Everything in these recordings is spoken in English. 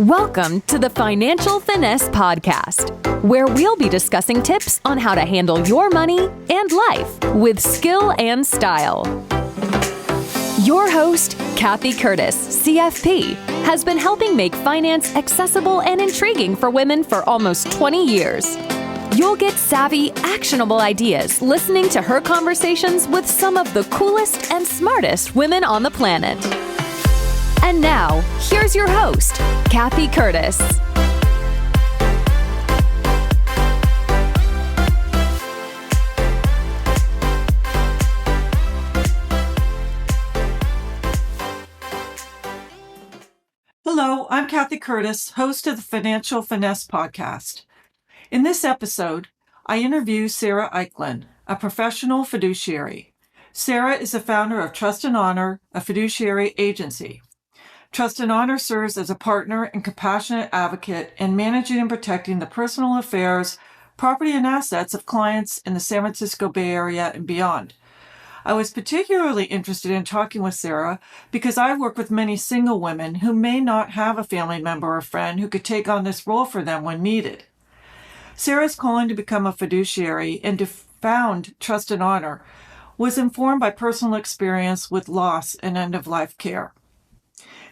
Welcome to the Financial Finesse Podcast, where we'll be discussing tips on how to handle your money and life with skill and style. Your host, Cathy Curtis, CFP, has been helping make finance accessible and intriguing for women for almost 20 years. You'll get savvy, actionable ideas listening to her conversations with some of the coolest and smartest women on the planet. And now, here's your host, Cathy Curtis. Hello, I'm Cathy Curtis, host of the Financial Finesse Podcast. In this episode, I interview Sara Ecklein, a professional fiduciary. Sara is the founder of Trust and Honor, a fiduciary agency. Trust and Honor serves as a partner and compassionate advocate in managing and protecting the personal affairs, property, and assets of clients in the San Francisco Bay Area and beyond. I was particularly interested in talking with Sara because I work with many single women who may not have a family member or friend who could take on this role for them when needed. Sara's calling to become a fiduciary and to found Trust and Honor was informed by personal experience with loss and end-of-life care.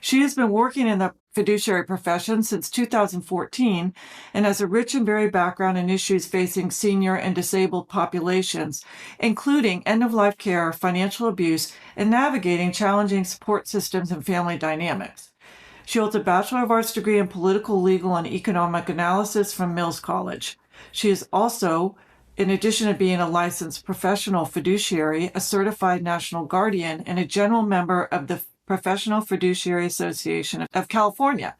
She has been working in the fiduciary profession since 2014 and has a rich and varied background in issues facing senior and disabled populations, including end-of-life care, financial abuse, and navigating challenging support systems and family dynamics. She holds a Bachelor of Arts degree in political, legal, and economic analysis from Mills College. She is also, in addition to being a licensed professional fiduciary, a certified national guardian, and a general member of the Professional Fiduciary Association of California.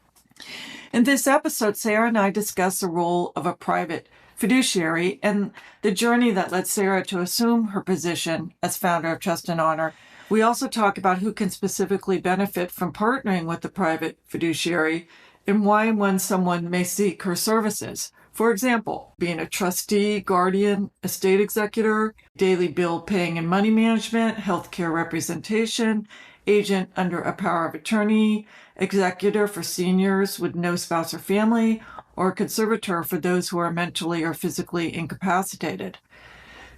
In this episode, Sara and I discuss the role of a private fiduciary and the journey that led Sara to assume her position as founder of Trust and Honor. We also talk about who can specifically benefit from partnering with the private fiduciary and why and when someone may seek her services. For example, being a trustee, guardian, estate executor, daily bill paying and money management, healthcare representation, agent under a power of attorney, executor for seniors with no spouse or family, or a conservator for those who are mentally or physically incapacitated.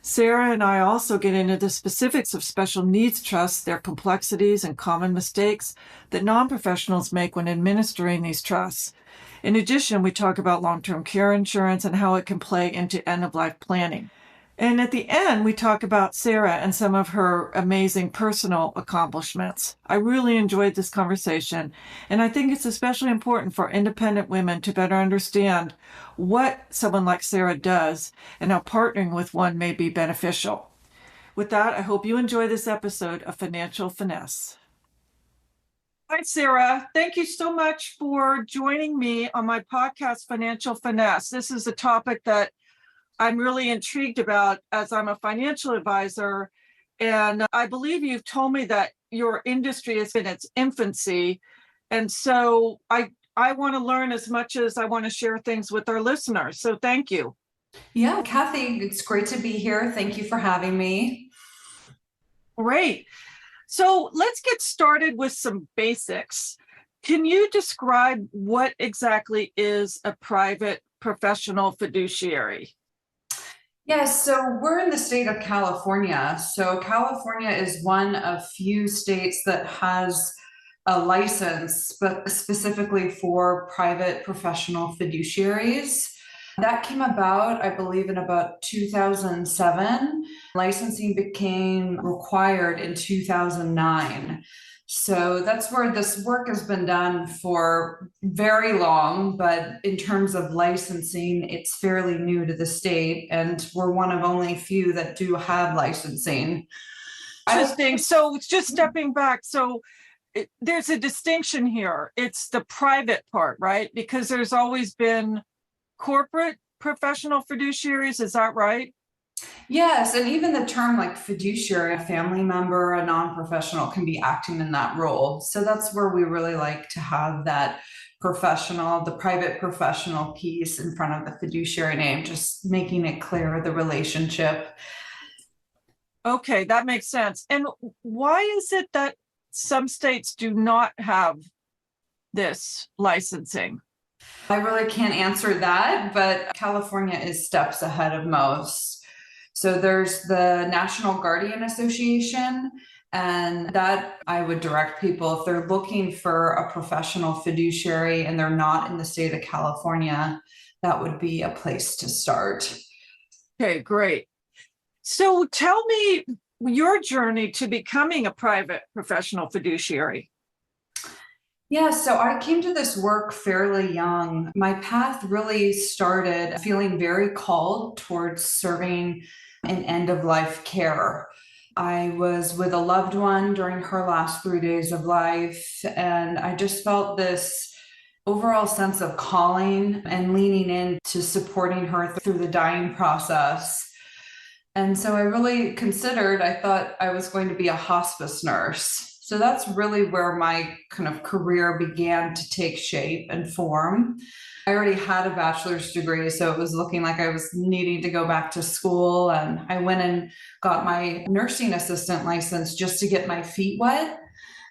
Sara and I also get into the specifics of special needs trusts, their complexities and common mistakes that non-professionals make when administering these trusts. In addition, we talk about long-term care insurance and how it can play into end-of-life planning. And at the end, we talk about Sara and some of her amazing personal accomplishments. I really enjoyed this conversation, and I think it's especially important for independent women to better understand what someone like Sara does and how partnering with one may be beneficial. With that, I hope you enjoy this episode of Financial Finesse. Hi, Sara. Thank you so much for joining me on my podcast, Financial Finesse. This is a topic that I'm really intrigued about as I'm a financial advisor. And I believe you've told me that your industry is in its infancy. And so I want to learn as much as I want to share things with our listeners. So thank you. Yeah, Cathy, it's great to be here. Thank you for having me. Great. So let's get started with some basics. Can you describe what exactly is a private professional fiduciary? Yes, so we're in the state of California. So California is one of few states that has a license, but specifically for private professional fiduciaries. That came about, I believe, in about 2007. Licensing became required in 2009. So that's where this work has been done for very long, but in terms of licensing, it's fairly new to the state, and we're one of only few that do have licensing. Interesting. So just stepping back, so there's a distinction here. It's the private part, right? Because there's always been corporate professional fiduciaries, is that right? Yes, and even the term like fiduciary, a family member, a non-professional can be acting in that role. So that's where we really like to have that professional, the private professional piece in front of the fiduciary name, just making it clear the relationship. Okay, that makes sense. And why is it that some states do not have this licensing? I really can't answer that, but California is steps ahead of most. So there's the National Guardian Association, and that I would direct people if they're looking for a professional fiduciary and they're not in the state of California, that would be a place to start. Okay, great. So tell me your journey to becoming a private professional fiduciary. Yeah, so I came to this work fairly young. My path really started feeling very called towards serving in end of life care. I was with a loved one during her last 3 days of life, and I just felt this overall sense of calling and leaning in to supporting her through the dying process. And so I really considered, I thought I was going to be a hospice nurse. So that's really where my kind of career began to take shape and form. I already had a bachelor's degree, so it was looking like I was needing to go back to school. And I went and got my nursing assistant license just to get my feet wet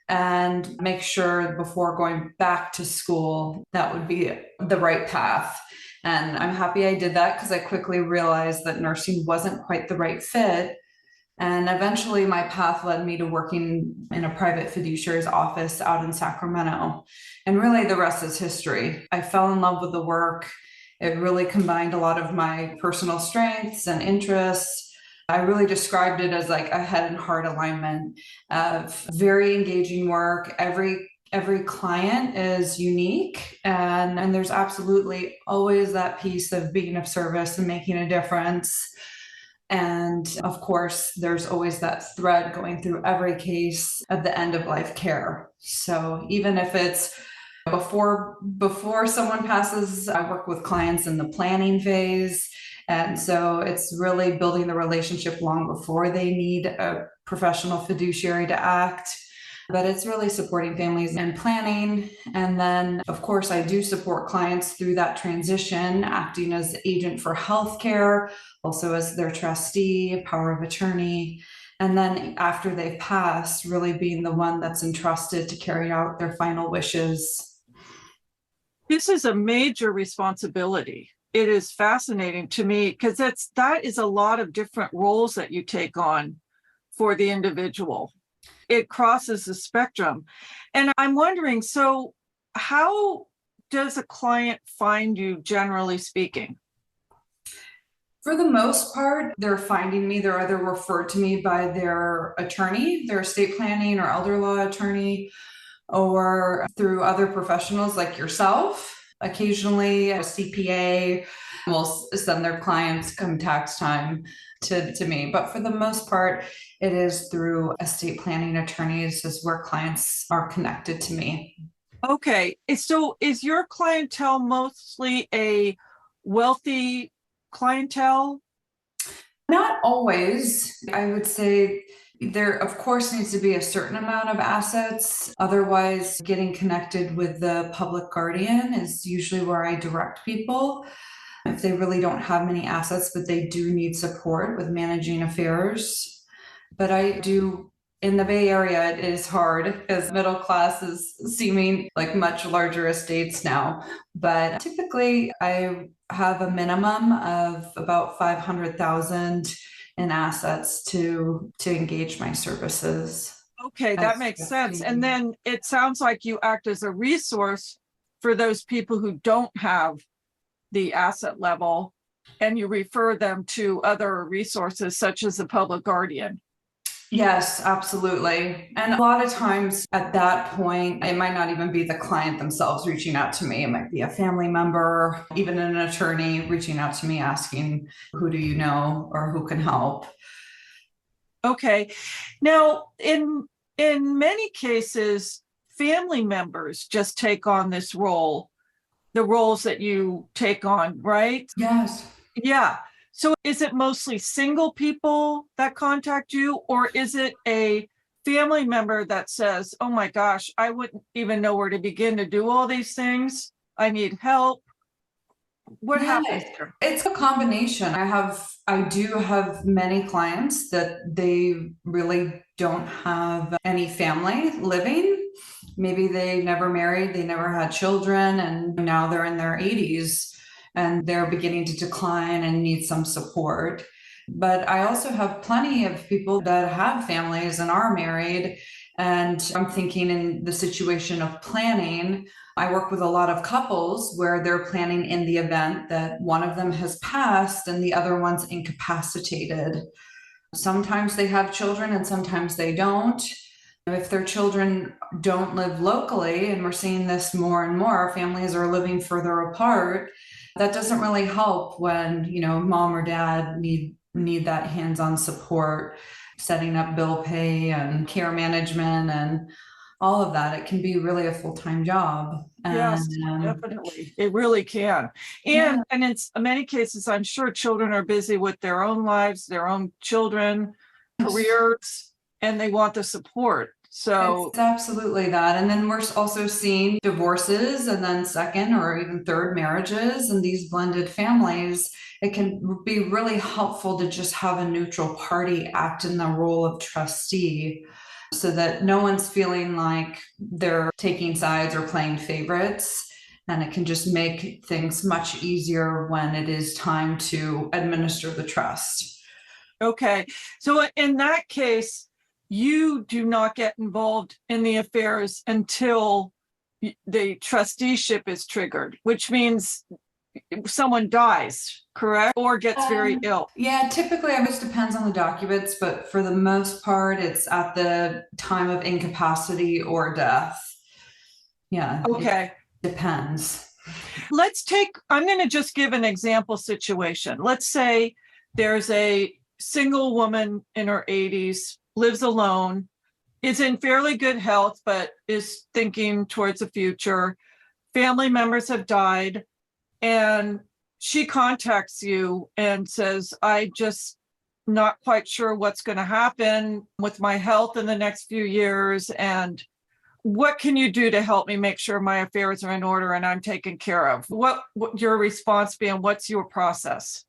and make sure before going back to school that would be the right path. And I'm happy I did that because I quickly realized that nursing wasn't quite the right fit. And eventually my path led me to working in a private fiduciary's office out in Sacramento. And really the rest is history. I fell in love with the work. It really combined a lot of my personal strengths and interests. I really described it as like a head and heart alignment of very engaging work. Every client is unique, and there's absolutely always that piece of being of service and making a difference. And of course, there's always that thread going through every case of the end of life care. So even if it's before someone passes, I work with clients in the planning phase. And so it's really building the relationship long before they need a professional fiduciary to act. But it's really supporting families and planning. And then, of course, I do support clients through that transition, acting as agent for healthcare, also as their trustee, power of attorney. And then after they've passed, really being the one that's entrusted to carry out their final wishes. This is a major responsibility. It is fascinating to me because that is a lot of different roles that you take on for the individual. It crosses the spectrum. And I'm wondering, so how does a client find you, generally speaking? For the most part, they're finding me. They're either referred to me by their attorney, their estate planning or elder law attorney, or through other professionals like yourself. Occasionally, a CPA will send their clients come tax time to me. But for the most part, it is through estate planning attorneys is where clients are connected to me. Okay. So is your clientele mostly a wealthy clientele? Not always. I would say there, of course, needs to be a certain amount of assets. Otherwise, getting connected with the public guardian is usually where I direct people. If they really don't have many assets, but they do need support with managing affairs. But I do, in the Bay Area, it is hard as middle class is seeming like much larger estates now. But typically, I have a minimum of about 500,000 in assets to engage my services. Okay, that makes sense. And then it sounds like you act as a resource for those people who don't have the asset level, and you refer them to other resources such as the public guardian. Yes, absolutely. And a lot of times at that point, it might not even be the client themselves reaching out to me. It might be a family member, even an attorney reaching out to me asking, who do you know or who can help? Okay. Now, in many cases, family members just take on this role, the roles that you take on, right? Yes. Yeah. So is it mostly single people that contact you, or is it a family member that says, oh my gosh, I wouldn't even know where to begin to do all these things. I need help. What happens there? It's a combination. I do have many clients that they really don't have any family living. maybe they never married, they never had children, and now they're in their 80s and they're beginning to decline and need some support. But I also have plenty of people that have families and are married. And I'm thinking in the situation of planning, I work with a lot of couples where they're planning in the event that one of them has passed and the other one's incapacitated. Sometimes they have children and sometimes they don't. If their children don't live locally, and we're seeing this more and more, families are living further apart, that doesn't really help when, mom or dad need that hands-on support, setting up bill pay and care management and all of that. It can be really a full-time job. Yes, And definitely. It really can. And in many cases, I'm sure children are busy with their own lives, their own children, careers, and they want the support. So it's absolutely that. And then we're also seeing divorces and then second or even third marriages and these blended families. It can be really helpful to just have a neutral party act in the role of trustee so that no one's feeling like they're taking sides or playing favorites. And it can just make things much easier when it is time to administer the trust. okay. So in that case, you do not get involved in the affairs until the trusteeship is triggered, which means someone dies, correct? Or gets very ill. Yeah, typically it just depends on the documents, but for the most part, it's at the time of incapacity or death. Yeah. Okay. It depends. I'm going to just give an example situation. Let's say there's a single woman in her 80s, lives alone, is in fairly good health, but is thinking towards the future. Family members have died, and she contacts you and says, I just not quite sure what's going to happen with my health in the next few years. And what can you do to help me make sure my affairs are in order and I'm taken care of? What your response be and what's your process?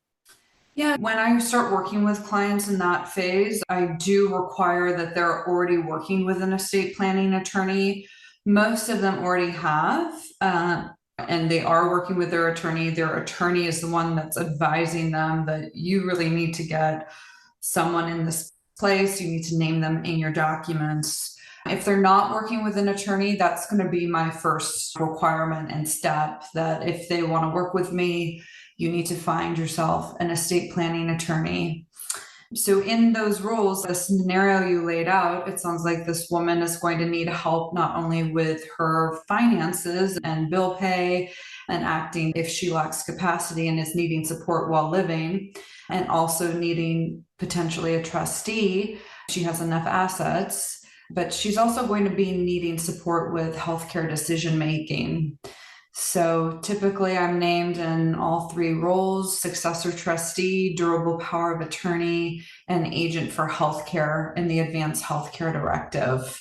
Yeah, when I start working with clients in that phase, I do require that they're already working with an estate planning attorney. Most of them already have, and they are working with their attorney. Their attorney is the one that's advising them that you really need to get someone in this place. You need to name them in your documents. If they're not working with an attorney, that's going to be my first requirement and step, that if they want to work with me, you need to find yourself an estate planning attorney. So in those roles, the scenario you laid out, it sounds like this woman is going to need help not only with her finances and bill pay and acting if she lacks capacity and is needing support while living, and also needing potentially a trustee. She has enough assets, but she's also going to be needing support with healthcare decision making. So typically I'm named in all three roles: successor trustee, durable power of attorney, and agent for healthcare in the advanced healthcare directive.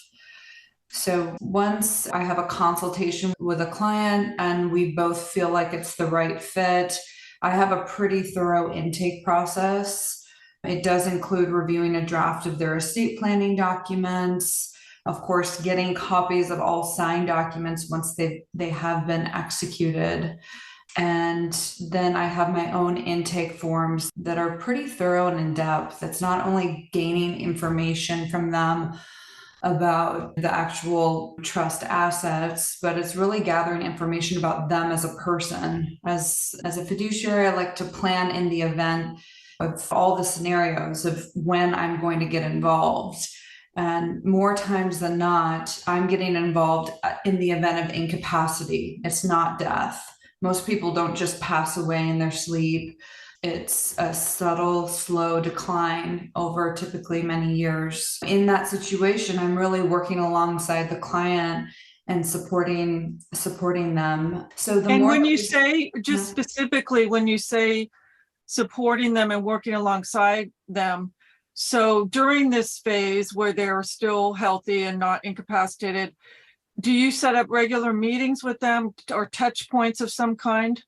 So once I have a consultation with a client and we both feel like it's the right fit, I have a pretty thorough intake process. It does include reviewing a draft of their estate planning documents, of course, getting copies of all signed documents once they have been executed. And then I have my own intake forms that are pretty thorough and in depth. It's not only gaining information from them about the actual trust assets, but it's really gathering information about them as a person. As a fiduciary, I like to plan in the event of all the scenarios of when I'm going to get involved. And more times than not, I'm getting involved in the event of incapacity. It's not death. Most people don't just pass away in their sleep. It's a subtle, slow decline over typically many years. In that situation, I'm really working alongside the client and supporting them. So the And more when you say, just specifically, when you say supporting them and working alongside them, so during this phase where they're still healthy and not incapacitated, do you set up regular meetings with them or touch points of some kind?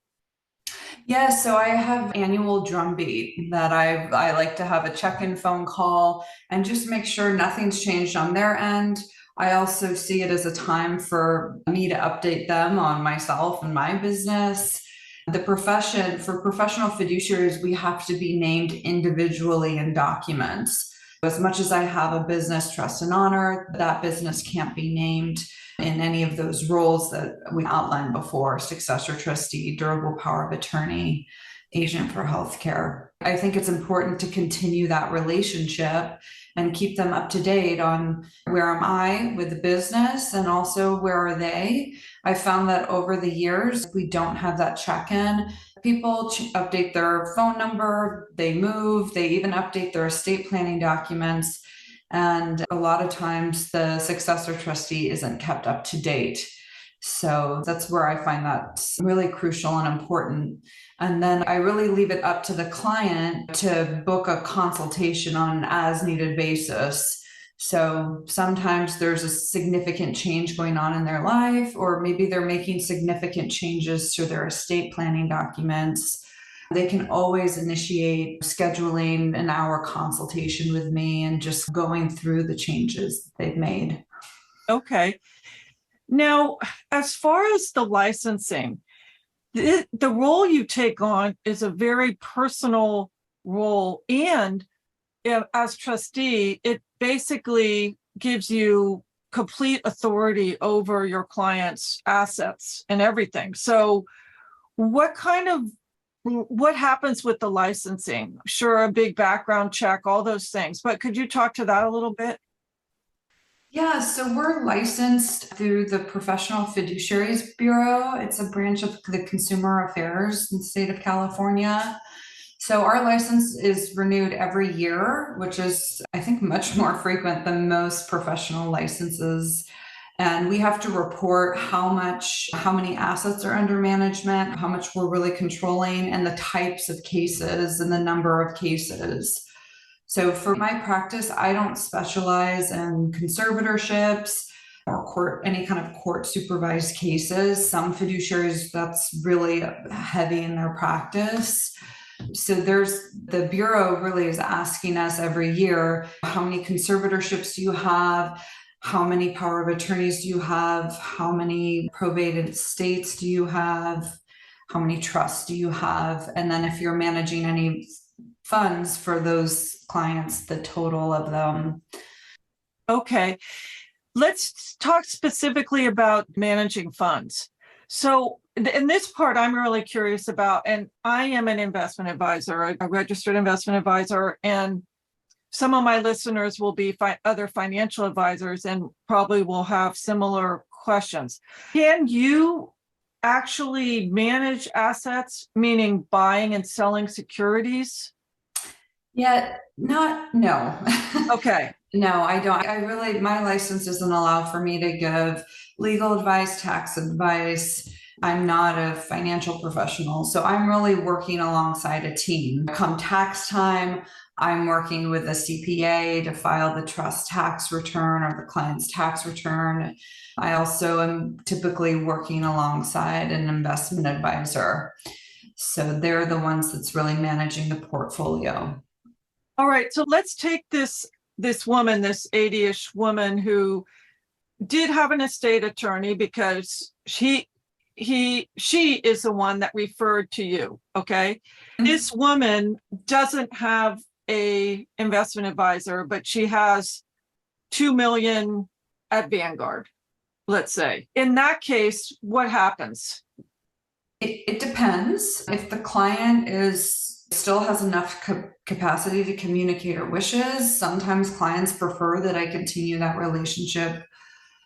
Yeah, so I have annual drumbeat that I like to have a check-in phone call and just make sure nothing's changed on their end. I also see it as a time for me to update them on myself and my business. The profession, for professional fiduciaries, we have to be named individually in documents. As much as I have a business trust and honor, that business can't be named in any of those roles that we outlined before: successor trustee, durable power of attorney, agent for healthcare. I think it's important to continue that relationship and keep them up to date on where am I with the business and also where are they. I found that over the years, if we don't have that check-in, people update their phone number, they move, they even update their estate planning documents. And a lot of times the successor trustee isn't kept up to date. So that's where I find that really crucial and important. And then I really leave it up to the client to book a consultation on an as needed basis. So sometimes there's a significant change going on in their life, or maybe they're making significant changes to their estate planning documents. They can always initiate scheduling an hour consultation with me and just going through the changes they've made. Okay. Now, as far as the licensing, the role you take on is a very personal role. And as trustee, it basically gives you complete authority over your client's assets and everything. So what happens with the licensing? Sure, a big background check, all those things, but could you talk to that a little bit? Yeah, so we're licensed through the Professional Fiduciaries Bureau. It's a branch of the Consumer Affairs in the state of California. So our license is renewed every year, which is, I think, much more frequent than most professional licenses. And we have to report how many assets are under management, how much we're really controlling, and the types of cases and the number of cases. So for my practice, I don't specialize in conservatorships or any kind of court supervised cases. Some fiduciaries, that's really heavy in their practice. So the Bureau really is asking us every year, how many conservatorships do you have? How many power of attorneys do you have? How many probated estates do you have? How many trusts do you have? And then if you're managing any funds for those clients, the total of them. Okay. Let's talk specifically about managing funds. So in this part, I'm really curious about, and I am an investment advisor, a registered investment advisor, and some of my listeners will be other financial advisors and probably will have similar questions. Can you actually manage assets, meaning buying and selling securities? Yeah, no. Okay. No, I don't. My license doesn't allow for me to give legal advice, tax advice. I'm not a financial professional. So I'm really working alongside a team. Come tax time, I'm working with a CPA to file the trust tax return or the client's tax return. I also am typically working alongside an investment advisor. So they're the ones that's really managing the portfolio. All right. So let's take this woman, this 80-ish woman who did have an estate attorney because she is the one that referred to you. Okay. Mm-hmm. This woman doesn't have a investment advisor, but she has 2 million at Vanguard, let's say. In that case, what happens? It depends. If the client still has enough capacity to communicate her wishes, sometimes clients prefer that I continue that relationship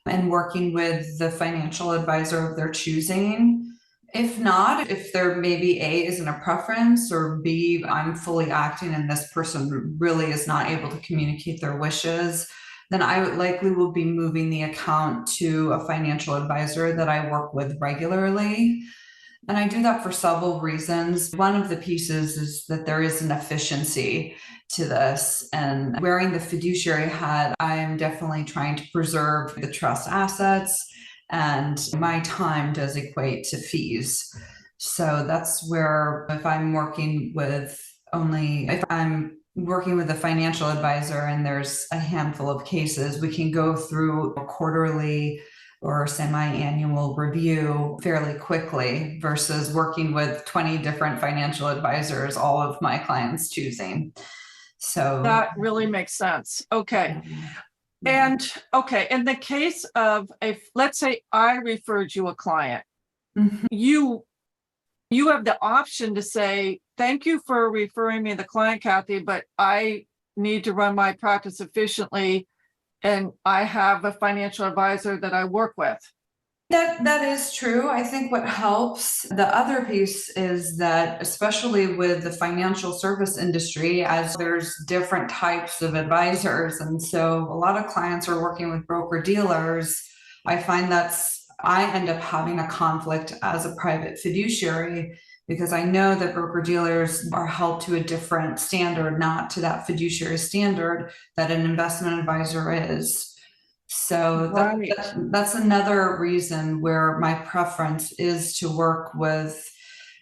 and working with the financial advisor of their choosing. If not, if there maybe A isn't a preference, or B, I'm fully acting and this person really is not able to communicate their wishes, then I likely will be moving the account to a financial advisor that I work with regularly. And I do that for several reasons. One of the pieces is that there is an efficiency to this. And wearing the fiduciary hat, I am definitely trying to preserve the trust assets, and my time does equate to fees. So that's where if I'm working with a financial advisor and there's a handful of cases, we can go through a quarterly or semi-annual review fairly quickly versus working with 20 different financial advisors, all of my clients choosing. So that really makes sense. Okay. yeah. And okay, in the case of let's say I referred you a client, Mhm. you have the option to say, thank you for referring me the client, Cathy, but I need to run my practice efficiently and I have a financial advisor that I work with. That is true. I think what helps, the other piece is that, especially with the financial service industry, as there's different types of advisors, and so a lot of clients are working with broker dealers. I find I end up having a conflict as a private fiduciary because I know that broker dealers are held to a different standard, not to that fiduciary standard that an investment advisor is. So Right. that's another reason where my preference is to work with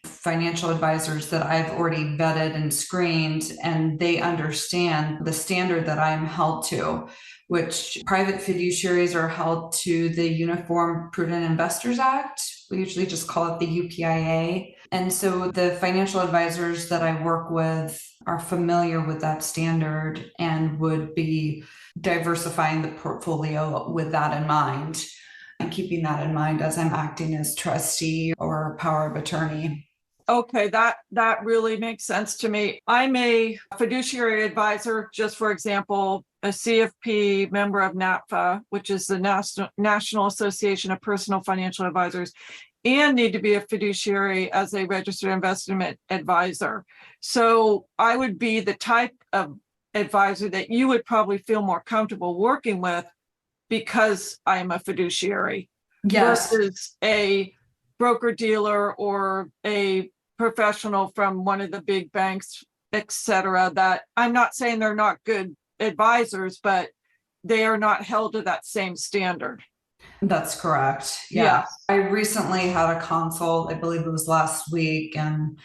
financial advisors that I've already vetted and screened, and they understand the standard that I am held to, which private fiduciaries are held to the Uniform Prudent Investors Act. We usually just call it the UPIA. And so the financial advisors that I work with are familiar with that standard and would be diversifying the portfolio with that in mind and keeping that in mind as I'm acting as trustee or power of attorney. Okay, that really makes sense to me. I'm a fiduciary advisor, just for example, a CFP member of NAPFA, which is the National Association of Personal Financial Advisors, and need to be a fiduciary as a registered investment advisor. So I would be the type of advisor that you would probably feel more comfortable working with because I'm a fiduciary Yes. versus a broker dealer or a professional from one of the big banks, et cetera, that I'm not saying they're not good advisors, but they are not held to that same standard. That's correct. Yeah. I recently had a consult, I believe it was last week, and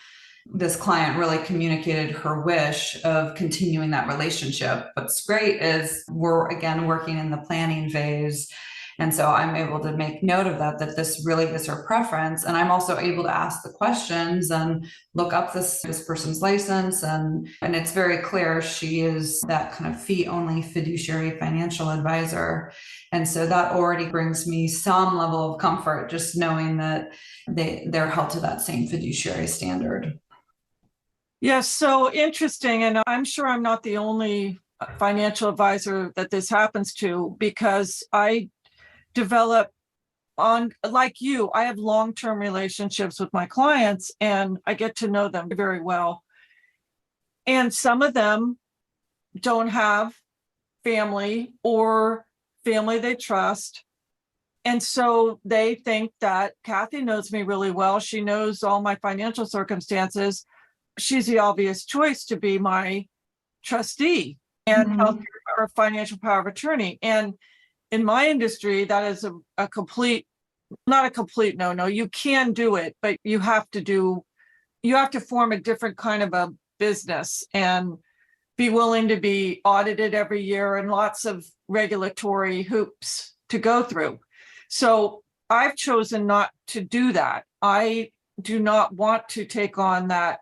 this client really communicated her wish of continuing that relationship. What's great is we're again working in the planning phase. And so I'm able to make note of that this really is her preference. And I'm also able to ask the questions and look up this person's license. And it's very clear she is that kind of fee-only fiduciary financial advisor. And so that already brings me some level of comfort, just knowing that they're held to that same fiduciary standard. Yes, so interesting. And I'm sure I'm not the only financial advisor that this happens to, because I develop like you, I have long-term relationships with my clients and I get to know them very well. And some of them don't have family or family they trust. And so they think that Cathy knows me really well. She knows all my financial circumstances. She's the obvious choice to be my trustee and healthcare or financial power of attorney. And in my industry, that is a complete, not a complete no. You can do it, but you have to form a different kind of a business and be willing to be audited every year and lots of regulatory hoops to go through. So I've chosen not to do that. I do not want to take on that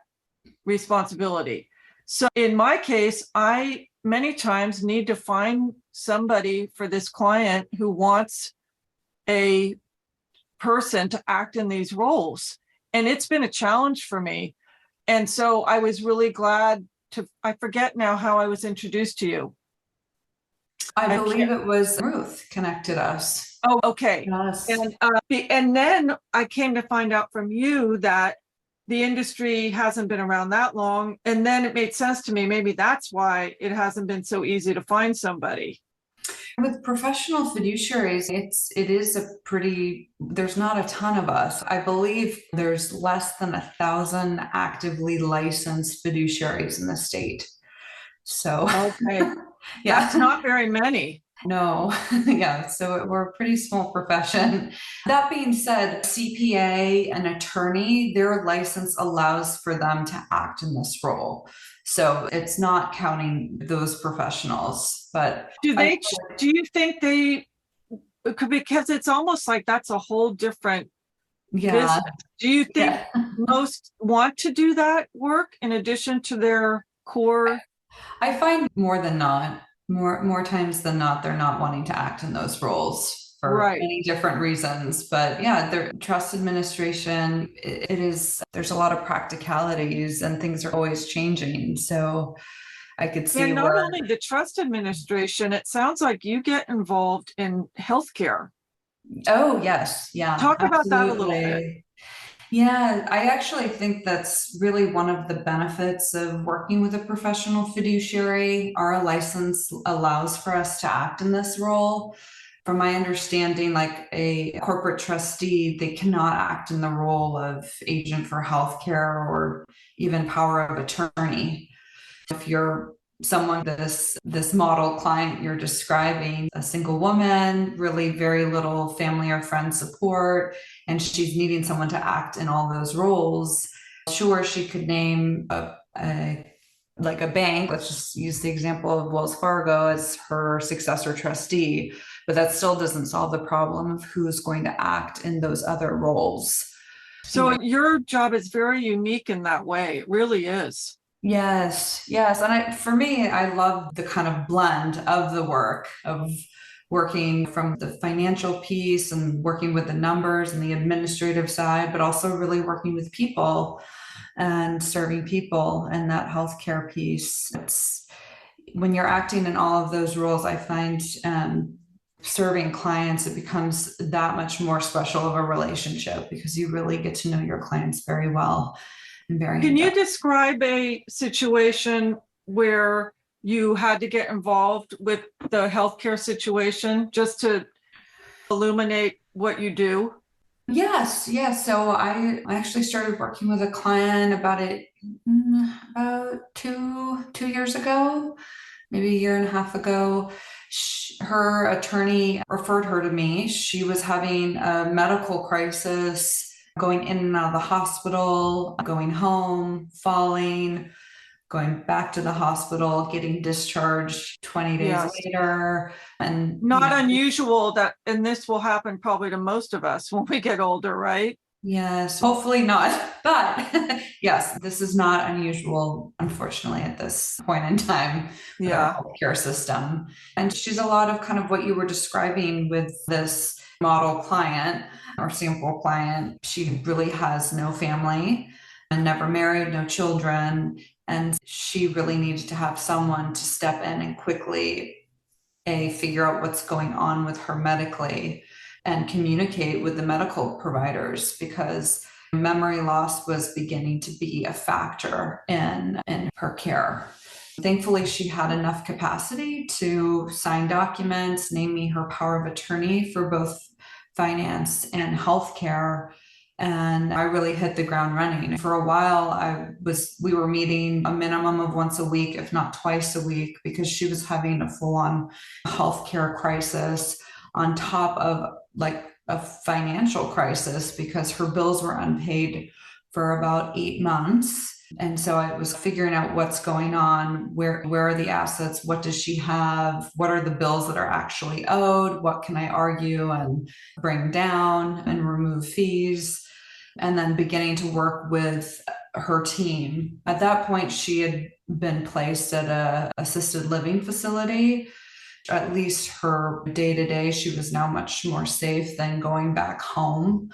responsibility. So in my case, I many times need to find somebody for this client who wants a person to act in these roles. And it's been a challenge for me. And so I was really glad I forget now how I was introduced to you. I believe it was Ruth connected us. Oh, okay. Yes. And then I came to find out from you that the industry hasn't been around that long. And then it made sense to me. Maybe that's why it hasn't been so easy to find somebody. With professional fiduciaries, there's not a ton of us. I believe there's less than 1,000 actively licensed fiduciaries in the state. So, okay. Yeah. That's not very many. No, yeah, so we're a pretty small profession. That being said, CPA and attorney, their license allows for them to act in this role. So it's not counting those professionals, but Do you think they could, because it's almost like that's a whole different yeah, business. Do you think yeah. most want to do that work in addition to their core? I find more times than not, they're not wanting to act in those roles for Right. many different reasons. But yeah, their trust administration, it is, there's a lot of practicalities and things are always changing. So I could see And not where, only the trust administration, it sounds like you get involved in healthcare. oh, yes, yeah, Talk about that a little bit. absolutely. Yeah, I actually think that's really one of the benefits of working with a professional fiduciary. Our license allows for us to act in this role. From my understanding, like a corporate trustee, they cannot act in the role of agent for healthcare or even power of attorney. If you're someone, this model client you're describing, a single woman, really very little family or friend support, and she's needing someone to act in all those roles, sure, she could name like a bank, let's just use the example of Wells Fargo as her successor trustee, but that still doesn't solve the problem of who's going to act in those other roles. So your job is very unique in that way. It really is. Yes, yes. And for me, I love the kind of blend of the work of working from the financial piece and working with the numbers and the administrative side, but also really working with people and serving people and that healthcare piece. It's when you're acting in all of those roles, I find serving clients, it becomes that much more special of a relationship because you really get to know your clients very well. Can you describe a situation where you had to get involved with the healthcare situation just to illuminate what you do? Yes, yes. So I actually started working with a client about two years ago, maybe a year and a half ago. Her attorney referred her to me. She was having a medical crisis, going in and out of the hospital, going home, falling, going back to the hospital, getting discharged 20 days Yes. later. And Not unusual that, and this will happen probably to most of us when we get older, right? yes, hopefully not. But yes, this is not unusual, unfortunately, at this point in time with our Yeah. healthcare system. And she's a lot of kind of what you were describing with this model client or sample client. She really has no family and never married, no children. And she really needed to have someone to step in and quickly figure out what's going on with her medically and communicate with the medical providers because memory loss was beginning to be a factor in her care. Thankfully, she had enough capacity to sign documents, name me her power of attorney for both finance and healthcare. And I really hit the ground running. For a while, we were meeting a minimum of once a week, if not twice a week, because she was having a full-on healthcare crisis on top of like a financial crisis because her bills were unpaid for about 8 months. And so I was figuring out what's going on, where are the assets, what does she have, what are the bills that are actually owed, what can I argue and bring down and remove fees, and then beginning to work with her team. At that point, she had been placed at a assisted living facility. At least her day-to-day, she was now much more safe than going back home,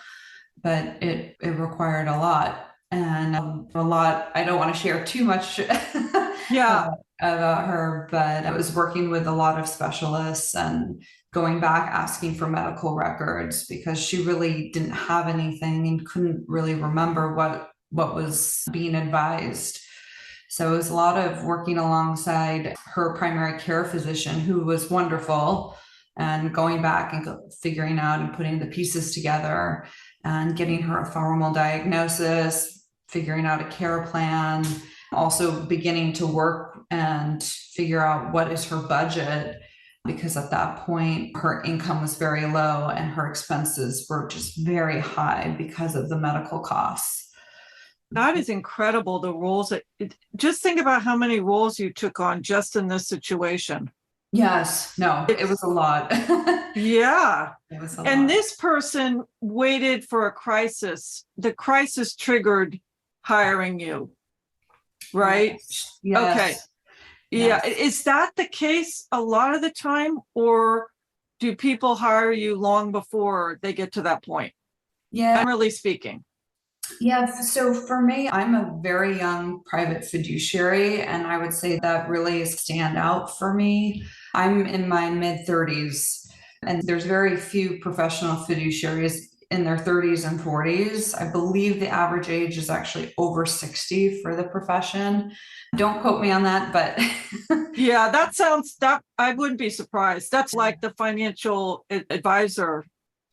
but it required a lot. And a lot, I don't want to share too much Yeah. about her, but I was working with a lot of specialists and going back asking for medical records because she really didn't have anything and couldn't really remember what was being advised. So it was a lot of working alongside her primary care physician, who was wonderful, and going back and figuring out and putting the pieces together and getting her a formal diagnosis, figuring out a care plan, also beginning to work and figure out what is her budget, because at that point her income was very low and her expenses were just very high because of the medical costs. That is incredible. The roles just think about how many roles you took on just in this situation. Yes, no, it was a lot. Yeah. It was a And lot. this person waited for a crisis. The crisis triggered hiring you, right? Yes, Okay. yes, Yeah. yes. Is that the case a lot of the time, or do people hire you long before they get to that point? Yeah. Generally speaking. Yeah, so for me, I'm a very young private fiduciary, and I would say that really is a standout for me. I'm in my mid 30s, and there's very few professional fiduciaries in their 30s and 40s. I believe the average age is actually over 60 for the profession. Don't quote me on that, but Yeah, that I wouldn't be surprised. That's like the financial advisor,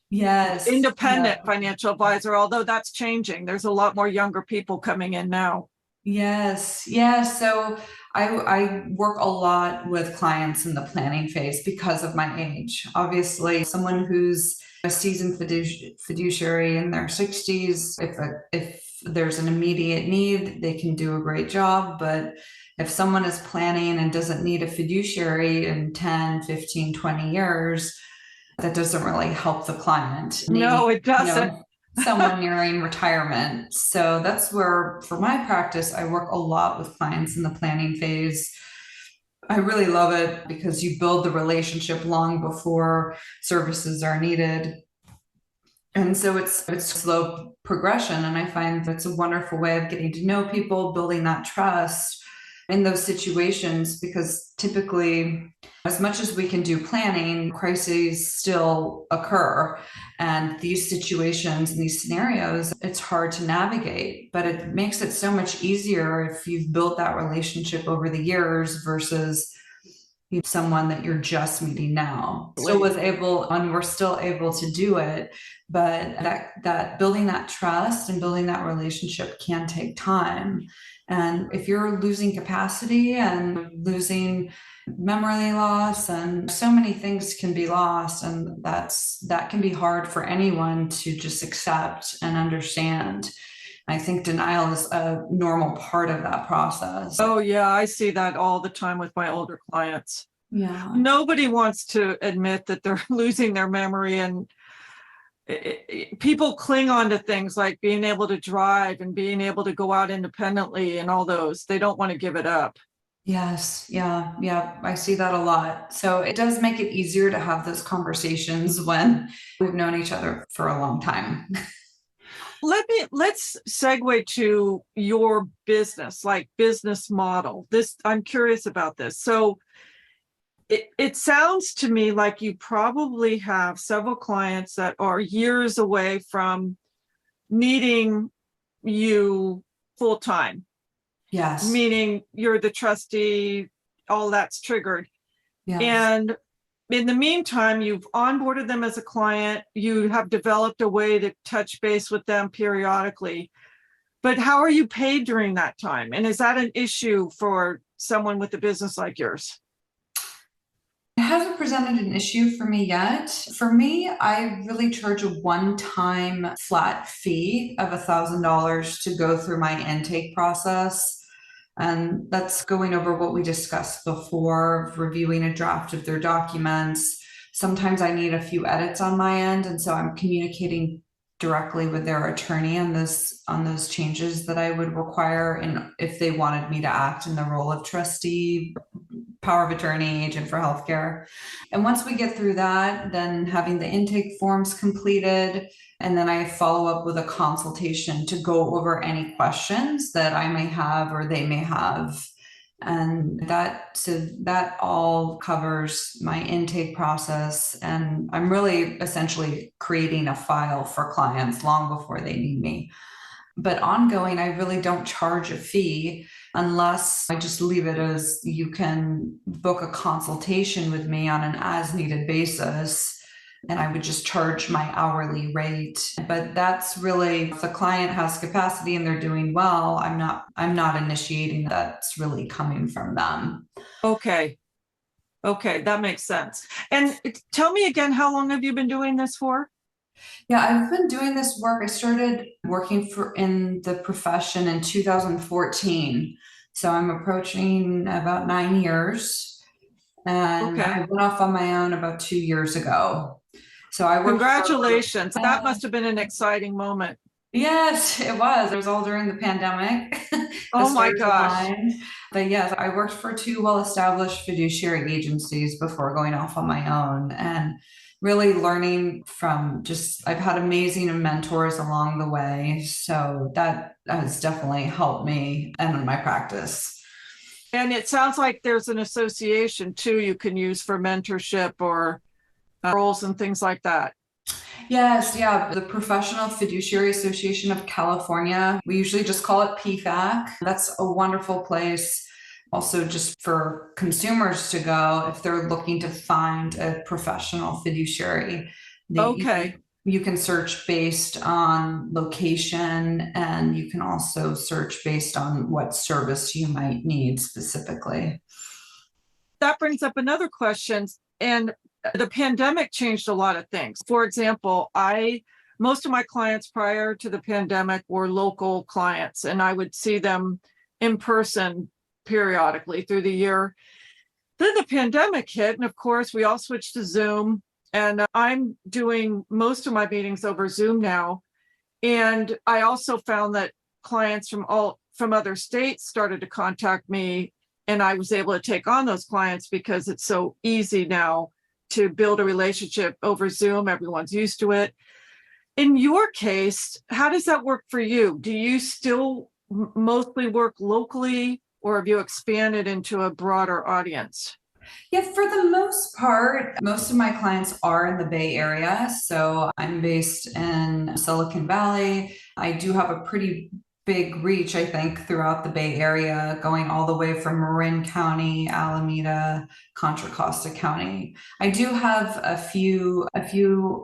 yes, independent financial advisor, although that's changing. There's a lot more younger people coming in now. yes, yes. So I work a lot with clients in the planning phase because of my age. Obviously, someone who's a seasoned fiduciary in their 60s, if there's an immediate need, they can do a great job. But if someone is planning and doesn't need a fiduciary in 10, 15, 20 years, that doesn't really help the client. No, Needing, it doesn't. someone nearing retirement. So that's where, for my practice, I work a lot with clients in the planning phase. I really love it because you build the relationship long before services are needed. And so it's slow progression. And I find that's a wonderful way of getting to know people, building that trust in those situations, because typically, as much as we can do planning, crises still occur. And these situations and these scenarios, it's hard to navigate, but it makes it so much easier if you've built that relationship over the years versus someone that you're just meeting now. Still was able, and we're still able to do it, but that building that trust and building that relationship can take time. And if you're losing capacity and losing memory loss, and so many things can be lost, and that can be hard for anyone to just accept and understand. I think denial is a normal part of that process. Oh, yeah, I see that all the time with my older clients. Yeah. Nobody wants to admit that they're losing their memory, and people cling on to things like being able to drive and being able to go out independently and all those. They don't want to give it up. Yes, yeah, yeah, I see that a lot. So it does make it easier to have those conversations when we've known each other for a long time. Let's segue to your business, like business model. I'm curious about this. So it sounds to me like you probably have several clients that are years away from needing you full time, Yes, meaning you're the trustee, all that's triggered. yes. And in the meantime, you've onboarded them as a client, you have developed a way to touch base with them periodically. But how are you paid during that time? And is that an issue for someone with a business like yours? It hasn't presented an issue for me yet. For me, I really charge a one-time flat fee of $1,000 to go through my intake process. And that's going over what we discussed before, reviewing a draft of their documents. Sometimes I need a few edits on my end, and so I'm communicating directly with their attorney on those changes that I would require, and if they wanted me to act in the role of trustee, power of attorney, agent for healthcare. And once we get through that, then having the intake forms completed, and then I follow up with a consultation to go over any questions that I may have or they may have. And that all covers my intake process. And I'm really essentially creating a file for clients long before they need me. But ongoing, I really don't charge a fee unless I just leave it as you can book a consultation with me on an as needed basis. And I would just charge my hourly rate. But that's really, if the client has capacity and they're doing well, I'm not initiating, that's really coming from them. Okay, that makes sense. And tell me again, how long have you been doing this for? Yeah, I've been doing this work. I started working in the profession in 2014. So I'm approaching about 9 years. And I Okay. went off on my own about 2 years ago. So I worked for, Congratulations. That must have been an exciting moment. yes, it was. It was all during the pandemic. The Oh my stars gosh. aligned. But yes, I worked for two well-established fiduciary agencies before going off on my own and really learning from I've had amazing mentors along the way. So that has definitely helped me and in my practice. And it sounds like there's an association too you can use for mentorship or roles and things like that. Yes, yeah. The Professional Fiduciary Association of California, we usually just call it PFAC. That's a wonderful place also just for consumers to go if they're looking to find a professional fiduciary. Okay. You can search based on location and you can also search based on what service you might need specifically. That brings up another question. And the pandemic changed a lot of things. For example, most of my clients prior to the pandemic were local clients, and I would see them in person periodically through the year. Then the pandemic hit, and of course, we all switched to Zoom. And I'm doing most of my meetings over Zoom now. And I also found that clients from other states started to contact me, and I was able to take on those clients because it's so easy now to build a relationship over Zoom. Everyone's used to it. In your case, how does that work for you? Do you still mostly work locally, or have you expanded into a broader audience? Yeah, for the most part, most of my clients are in the Bay Area. So I'm based in Silicon Valley. I do have a pretty big reach, I think, throughout the Bay Area, going all the way from Marin County, Alameda, Contra Costa County. I do have a few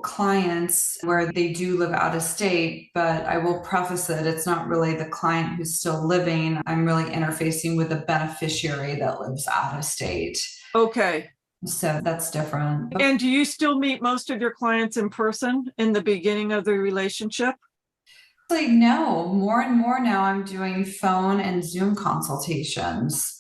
clients where they do live out of state, but I will preface it, it's not really the client who's still living. I'm really interfacing with a beneficiary that lives out of state. Okay. So that's different. And do you still meet most of your clients in person in the beginning of the relationship? Actually, no, more and more now I'm doing phone and Zoom consultations.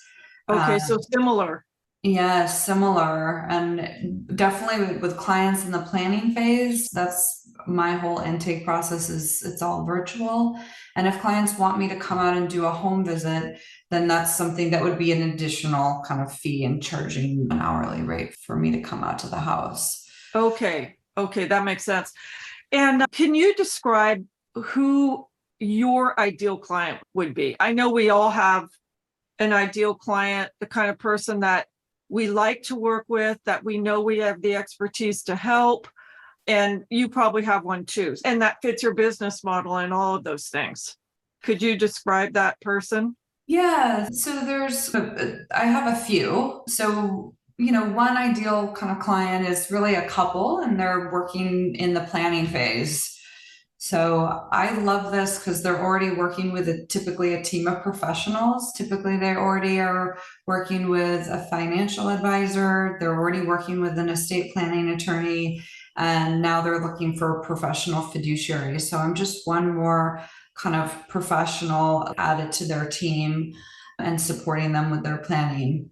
Okay, so similar. Yeah, similar. And definitely with clients in the planning phase, that's my whole intake process is it's all virtual. And if clients want me to come out and do a home visit, then that's something that would be an additional kind of fee and charging an hourly rate for me to come out to the house. Okay, that makes sense. And can you describe who your ideal client would be? I know we all have an ideal client, the kind of person that we like to work with, that we know we have the expertise to help. And you probably have one too. And that fits your business model and all of those things. Could you describe that person? Yeah, so I have a few. So, one ideal kind of client is really a couple and they're working in the planning phase. So I love this because they're already working with typically a team of professionals. Typically, they already are working with a financial advisor. They're already working with an estate planning attorney, and now they're looking for a professional fiduciary. So I'm just one more kind of professional added to their team and supporting them with their planning.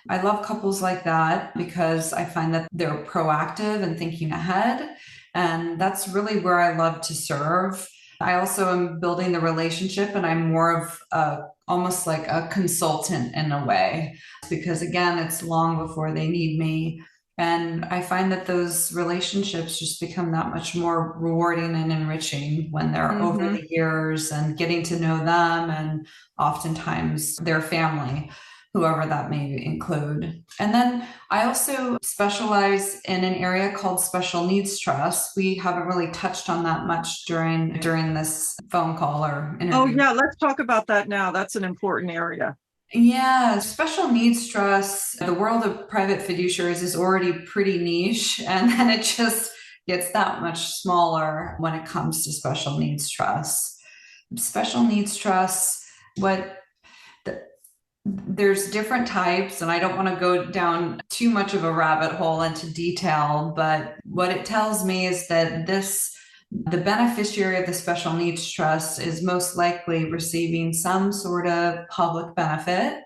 I love couples like that because I find that they're proactive and thinking ahead. And that's really where I love to serve. I also am building the relationship and I'm more of almost like a consultant in a way, because again, it's long before they need me. And I find that those relationships just become that much more rewarding and enriching when they're over Mm-hmm. the years and getting to know them and oftentimes their family, whoever that may include. And then I also specialize in an area called special needs trust. We haven't really touched on that much during this phone call or Oh, interview. yeah, let's talk about that now. That's an important area. Yeah, special needs trusts, the world of private fiduciaries is already pretty niche, and then it just gets that much smaller when it comes to special needs trusts. Special needs trusts, there's different types, and I don't want to go down too much of a rabbit hole into detail, but what it tells me is that this The beneficiary of the special needs trust is most likely receiving some sort of public benefit.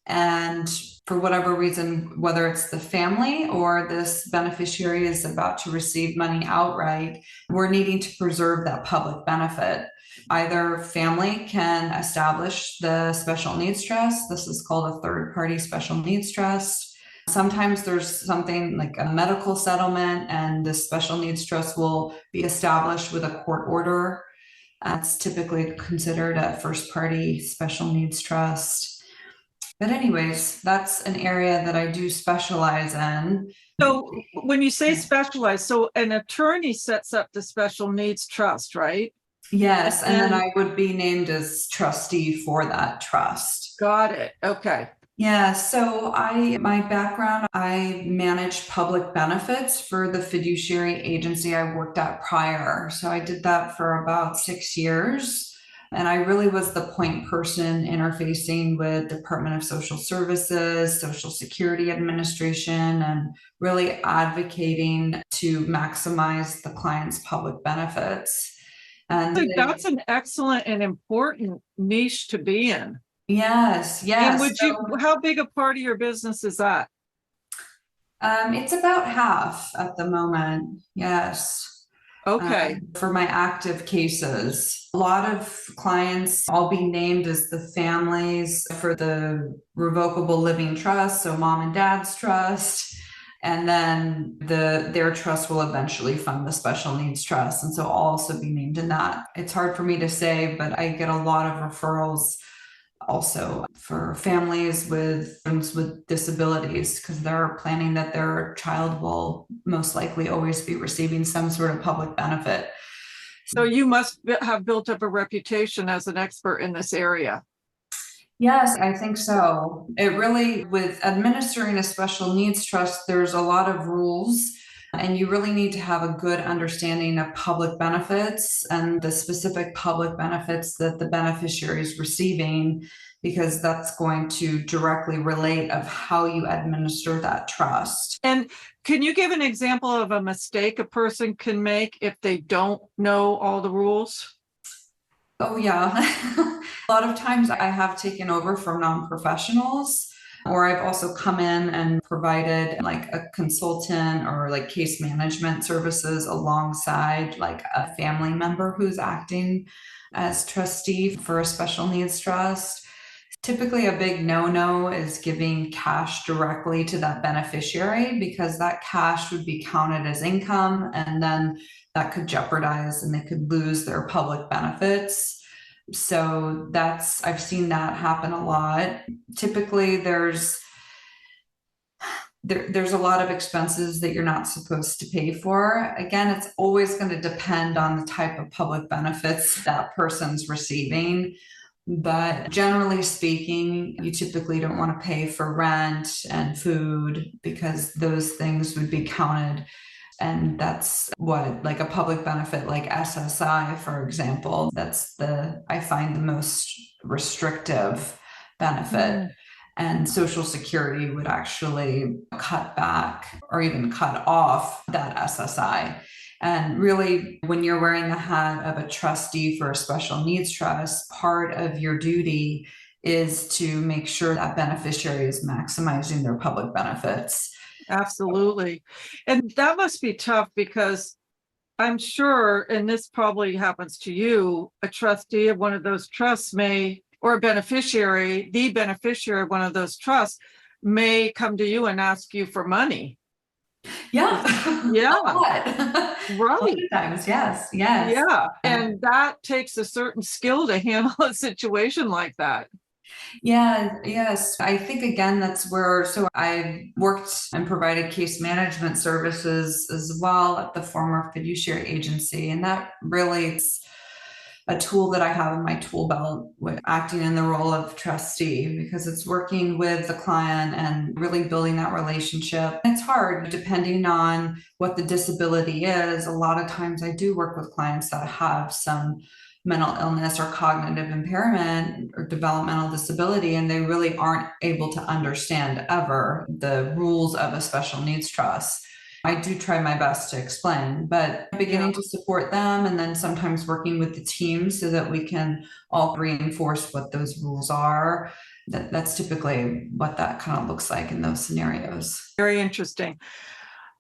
And for whatever reason, whether it's the family or this beneficiary is about to receive money outright, we're needing to preserve that public benefit. Either family can establish the special needs trust. This is called a third party special needs trust. Sometimes there's something like a medical settlement, and the special needs trust will be established with a court order. That's typically considered a first party special needs trust. But anyways, that's an area that I do specialize in. So when you say specialized, so an attorney sets up the special needs trust, right? Yes, and then I would be named as trustee for that trust. Got it. Okay. Yeah, so my background, I managed public benefits for the fiduciary agency I worked at prior. So I did that for about 6 years. And I really was the point person interfacing with Department of Social Services, Social Security Administration, and really advocating to maximize the client's public benefits. And that's an excellent and important niche to be in. Yes. And how big a part of your business is that? It's about half at the moment. Yes. Okay. For my active cases, a lot of clients, I'll be named as the families for the revocable living trust, so mom and dad's trust, and then their trust will eventually fund the special needs trust, and so I'll also be named in that. It's hard for me to say, but I get a lot of referrals also for families with disabilities, because they're planning that their child will most likely always be receiving some sort of public benefit. So you must have built up a reputation as an expert in this area. Yes, I think so. It really, with administering a special needs trust, there's a lot of rules, and you really need to have a good understanding of public benefits and the specific public benefits that the beneficiary is receiving, because that's going to directly relate of how you administer that trust. And can you give an example of a mistake a person can make if they don't know all the rules? Oh, yeah. A lot of times I have taken over from non-professionals, or I've also come in and provided like a consultant or like case management services alongside like a family member who's acting as trustee for a special needs trust. Typically, a big no-no is giving cash directly to that beneficiary, because that cash would be counted as income, and then that could jeopardize and they could lose their public benefits. So I've seen that happen a lot. Typically, there's a lot of expenses that you're not supposed to pay for. Again, it's always going to depend on the type of public benefits that person's receiving. But generally speaking, you typically don't want to pay for rent and food, because those things would be counted. And that's what, like a public benefit like SSI, for example, I find the most restrictive benefit. And Social Security would actually cut back or even cut off that SSI. And really, when you're wearing the hat of a trustee for a special needs trust, part of your duty is to make sure that beneficiary is maximizing their public benefits. Absolutely. And that must be tough, because I'm sure, and this probably happens to you, a trustee of one of those trusts or a beneficiary, the beneficiary of one of those trusts may come to you and ask you for money. Yeah. Yeah. Right. Sometimes, yes. Yeah. And that takes a certain skill to handle a situation like that. Yeah, yes. I think, again, that's where, so I worked and provided case management services as well at the former fiduciary agency. And that really is a tool that I have in my tool belt with acting in the role of trustee, because it's working with the client and really building that relationship. It's hard depending on what the disability is. A lot of times I do work with clients that have some mental illness or cognitive impairment or developmental disability, and they really aren't able to understand ever the rules of a special needs trust. I do try my best to explain, but beginning to support them and then sometimes working with the team so that we can all reinforce what those rules are. That's typically what that kind of looks like in those scenarios. Very interesting.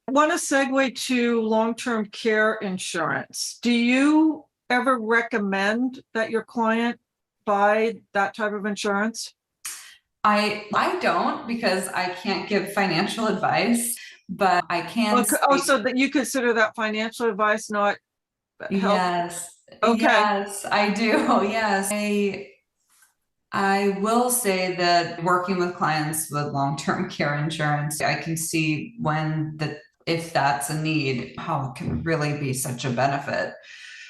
I want to segue to long-term care insurance. Do you ever recommend that your client buy that type of insurance? I don't, because I can't give financial advice, but I can So that you consider that financial advice, not health? Yes. Okay. Yes, I do. Yes. I will say that working with clients with long-term care insurance, I can see if that's a need, how it can really be such a benefit.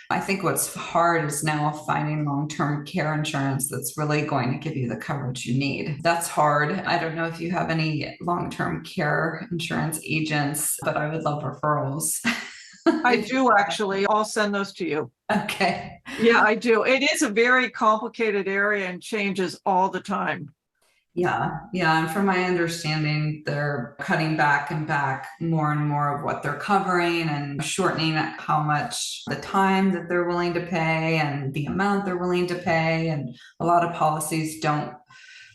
I think what's hard is now finding long-term care insurance that's really going to give you the coverage you need. That's hard. I don't know if you have any long-term care insurance agents, but I would love referrals. I do actually. I'll send those to you. Okay. Yeah, I do. It is a very complicated area and changes all the time. Yeah. And from my understanding, they're cutting back and back more and more of what they're covering and shortening how much the time that they're willing to pay and the amount they're willing to pay. And a lot of policies don't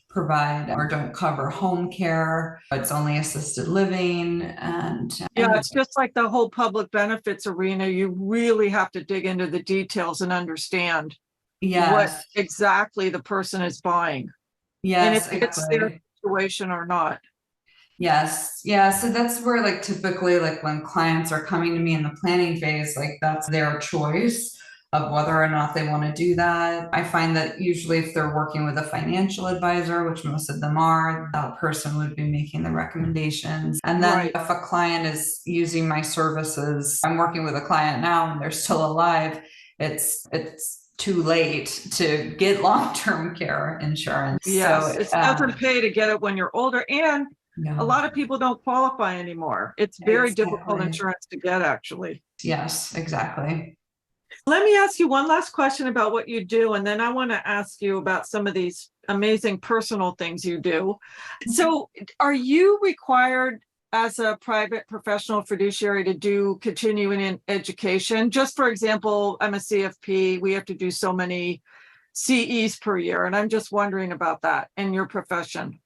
provide or don't cover home care. It's only assisted living. Yeah, it's just like the whole public benefits arena. You really have to dig into the details and understand what exactly the person is buying. And if it's their situation or not. Yes. Yeah. So that's where typically when clients are coming to me in the planning phase, that's their choice of whether or not they want to do that. I find that usually if they're working with a financial advisor, which most of them are, that person would be making the recommendations. And then if a client is using my services, I'm working with a client now and they're still alive, it's too late to get long-term care insurance. Yes, so it doesn't pay to get it when you're older, and a lot of people don't qualify anymore. It's very difficult insurance to get, actually. Yes, exactly. Let me ask you one last question about what you do, and then I want to ask you about some of these amazing personal things you do. So are you required as a private professional fiduciary to do continuing education? Just for example, I'm a CFP. We have to do so many CEs per year, and I'm just wondering about that in your profession.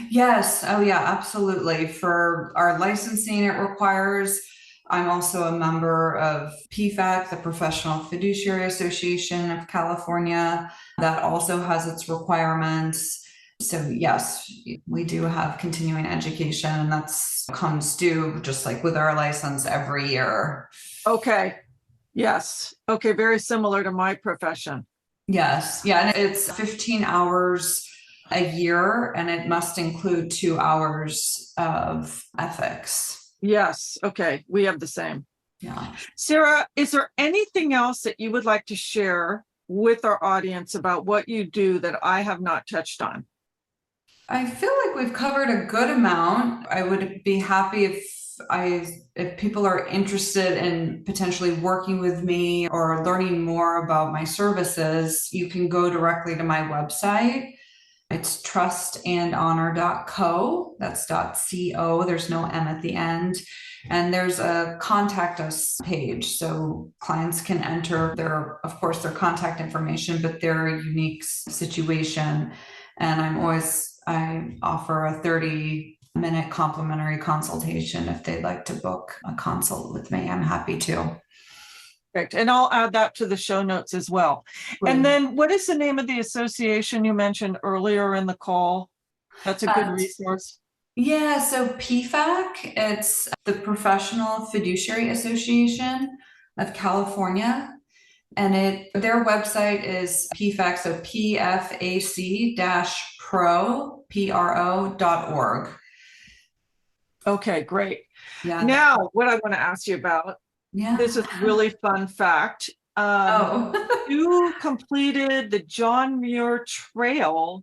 Yes. Oh, yeah, absolutely. For our licensing, it requires. I'm also a member of PFAC, the Professional Fiduciary Association of California. That also has its requirements. So yes, we do have continuing education, and that's comes due just like with our license every year. Okay. Yes. Okay. Very similar to my profession. Yes. Yeah. And it's 15 hours a year, and it must include 2 hours of ethics. Yes. Okay. We have the same. Yeah. Sara, is there anything else that you would like to share with our audience about what you do that I have not touched on? I feel like we've covered a good amount. I would be happy if people are interested in potentially working with me or learning more about my services, you can go directly to my website. It's trustandhonor.co. That's .co. There's no M at the end. And there's a contact us page. So clients can enter their contact information, but their unique situation. And I offer a 30-minute complimentary consultation. If they'd like to book a consult with me, I'm happy to. Perfect. And I'll add that to the show notes as well. Right. And then what is the name of the association you mentioned earlier in the call? That's a good resource. Yeah, so PFAC, it's the Professional Fiduciary Association of California. And their website is PFAC, so PFAC-pro.org. Okay, great. Yeah. Now, what I want to ask you about, this is a really fun fact. You completed the John Muir Trail,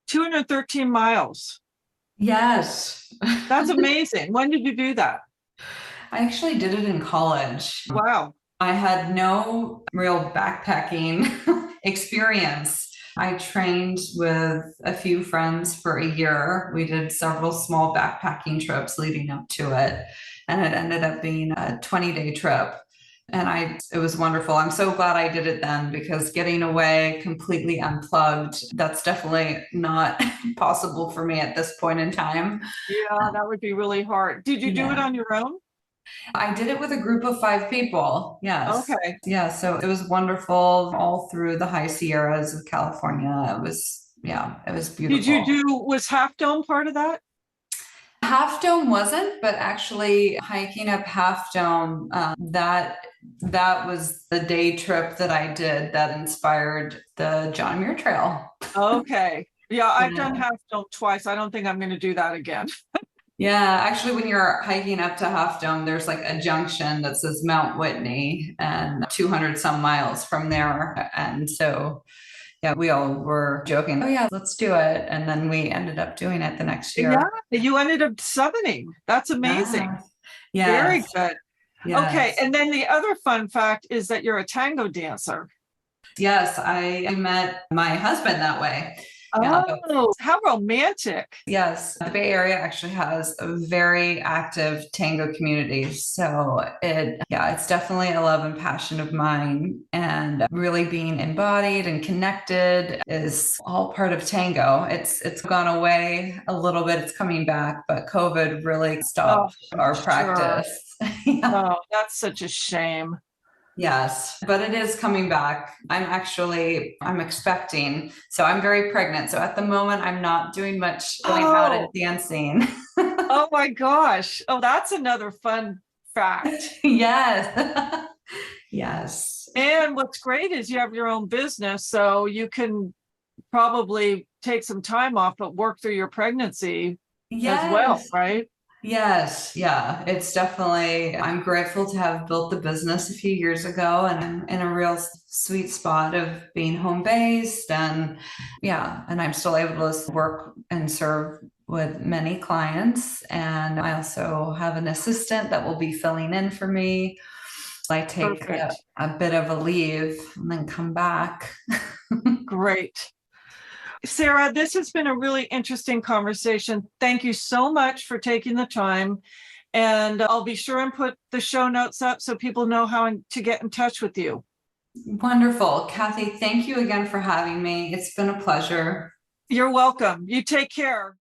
213 miles. Yes. That's amazing. When did you do that? I actually did it in college. Wow. I had no real backpacking experience. I trained with a few friends for a year. We did several small backpacking trips leading up to it. and it ended up being a 20-day trip. And it was wonderful. I'm so glad I did it then, because getting away completely unplugged, that's definitely not possible for me at this point in time. Yeah, that would be really hard. Did you do it Yeah. on your own? I did it with a group of 5 people. Yes. Okay. Yeah. So it was wonderful all through the high Sierras of California. It was beautiful. Was Half Dome part of that? Half Dome wasn't, but actually hiking up Half Dome, that was the day trip that I did that inspired the John Muir Trail. Okay. Yeah, I've done Yeah. Half Dome twice. I don't think I'm going to do that again. Yeah, actually, when you're hiking up to Half Dome, there's like a junction that says Mount Whitney, and 200 some miles from there. And so, yeah, we all were joking, oh, yeah, let's do it. And then we ended up doing it the next Yeah, year. you ended up summiting. That's amazing. Yeah. Very Yes. good. Okay, Yes. and then the other fun fact is that you're a tango dancer. Yes. I met my husband that way. Yeah. Oh, how romantic. Yes, the Bay Area actually has a very active tango community. So it's definitely a love and passion of mine. And really being embodied and connected is all part of tango. It's gone away a little bit. It's coming back, but COVID really Oh, stopped our sure. practice. Yeah. Oh, that's such a shame. Yes, but it is coming back. I'm expecting. So I'm very pregnant. So at the moment, I'm not doing much going out and Oh, dancing. oh my gosh. Oh, that's another fun fact. Yes. Yes. And what's great is you have your own business, so you can probably take some time off, but work through your pregnancy as well, Yes. right? Yes. Yeah. It's definitely, I'm grateful to have built the business a few years ago, and I'm in a real sweet spot of being home based, and yeah, and I'm still able to work and serve with many clients. And I also have an assistant that will be filling in for me. I take Perfect. a bit of a leave and then come back. Great. Sara, this has been a really interesting conversation. Thank you so much for taking the time. And I'll be sure and put the show notes up so people know how to get in touch with you. Wonderful. Cathy, thank you again for having me. It's been a pleasure. You're welcome. You take care.